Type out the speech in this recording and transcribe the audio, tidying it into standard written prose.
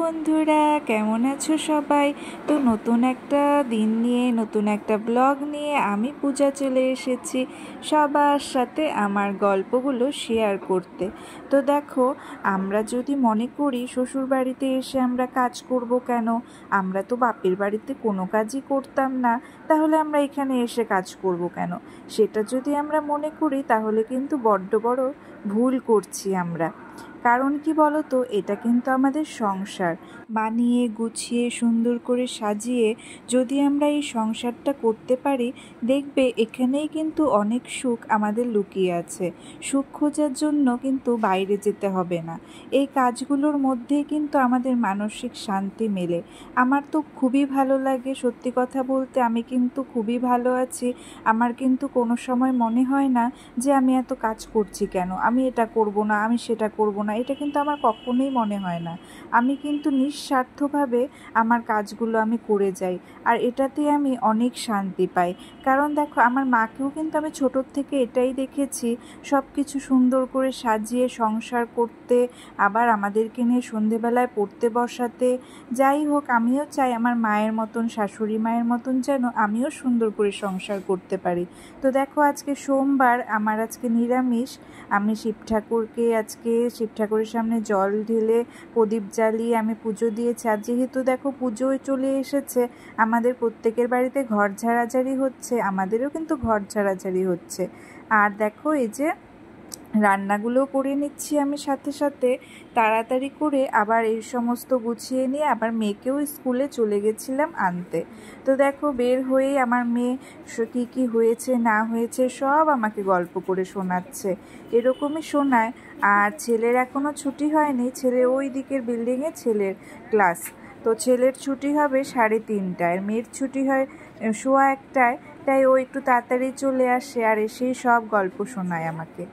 বন্ধুরা, কেমন আছো সবাই? তো নতুন একটা দিন নিয়ে, নতুন একটা ব্লগ নিয়ে আমি পূজা চলে এসেছি সবার সাথে আমার গল্পগুলো শেয়ার করতে। তো দেখো, আমরা যদি মনে করি শ্বশুর বাড়িতে এসে আমরা কাজ করব কেন, আমরা তো বাপের বাড়িতে কোনো কাজই করতাম না, তাহলে আমরা এখানে এসে কাজ করব কেন, সেটা যদি আমরা মনে করি তাহলে কিন্তু বড্ড বড় ভুল করছি আমরা। কারণ কি বলো তো, এটা কিন্তু আমাদের সংসার। বানিয়ে গুছিয়ে সুন্দর করে সাজিয়ে যদি আমরা এই সংসারটা করতে পারি, দেখবে এখানেই কিন্তু অনেক সুখ আমাদের লুকিয়ে আছে। সুখ খোঁজার জন্য কিন্তু বাইরে যেতে হবে না, এই কাজগুলোর মধ্যেই কিন্তু আমাদের মানসিক শান্তি মেলে। আমার তো খুবই ভালো লাগে, সত্যি কথা বলতে আমি কিন্তু খুবই ভালো আছি। আমার কিন্তু কোনো সময় মনে হয় না যে আমি এত কাজ করছি কেন, আমি এটা করব না, আমি সেটা করব না, এটা কিন্তু আমার কখনোই মনে হয় না। আমি কিন্তু নিঃস্বার্থভাবে আমার কাজগুলো আমি করে যাই, আর এটাতে আমি অনেক শান্তি পাই। কারণ দেখো, আমার মাকেও কিন্তু আমি ছোটোর থেকে এটাই দেখেছি, সব কিছু সুন্দর করে সাজিয়ে সংসার করতে, আবার আমাদেরকে নিয়ে সন্ধেবেলায় পড়তে বসাতে। যাই হোক, আমিও চাই আমার মায়ের মতন, শাশুড়ি মায়ের মতন যেন আমিও সুন্দর করে সংসার করতে পারি। তো দেখো, আজকে সোমবার, আমার আজকে নিরামিষ। আমি শিব ঠাকুরের সামনে জল ঢেলে প্রদীপ জ্বালিয়ে আমি পুজো দিয়েছি। আর যেহেতু দেখো পুজোয় চলে এসেছে, আমাদের প্রত্যেকের বাড়িতে ঘর ঝাড়াঝাড়ি হচ্ছে, আমাদেরও কিন্তু ঘর ঝাড়াঝাড়ি হচ্ছে। আর দেখো, এই যে রান্নাগুলোও করে নিচ্ছি আমি সাথে সাথে তাড়াতাড়ি করে, আবার এই সমস্ত গুছিয়ে নিয়ে আবার মেয়েকেও স্কুলে চলে গেছিলাম আনতে। তো দেখো, বের হয়েই আমার মেয়ে কী কী হয়েছে না হয়েছে সব আমাকে গল্প করে শোনাচ্ছে, এরকমই শোনায়। আর ছেলের এখনও ছুটি হয়নি, ছেলে ওই দিকের বিল্ডিংয়ে ছেলের ক্লাস। তো ছেলের ছুটি হবে 3:30টায়, মেয়ের ছুটি হয় 1:15টায়। তাই ও একটু তাড়াতাড়ি চলে আসে আর এসেই সব গল্প শোনায় আমাকে।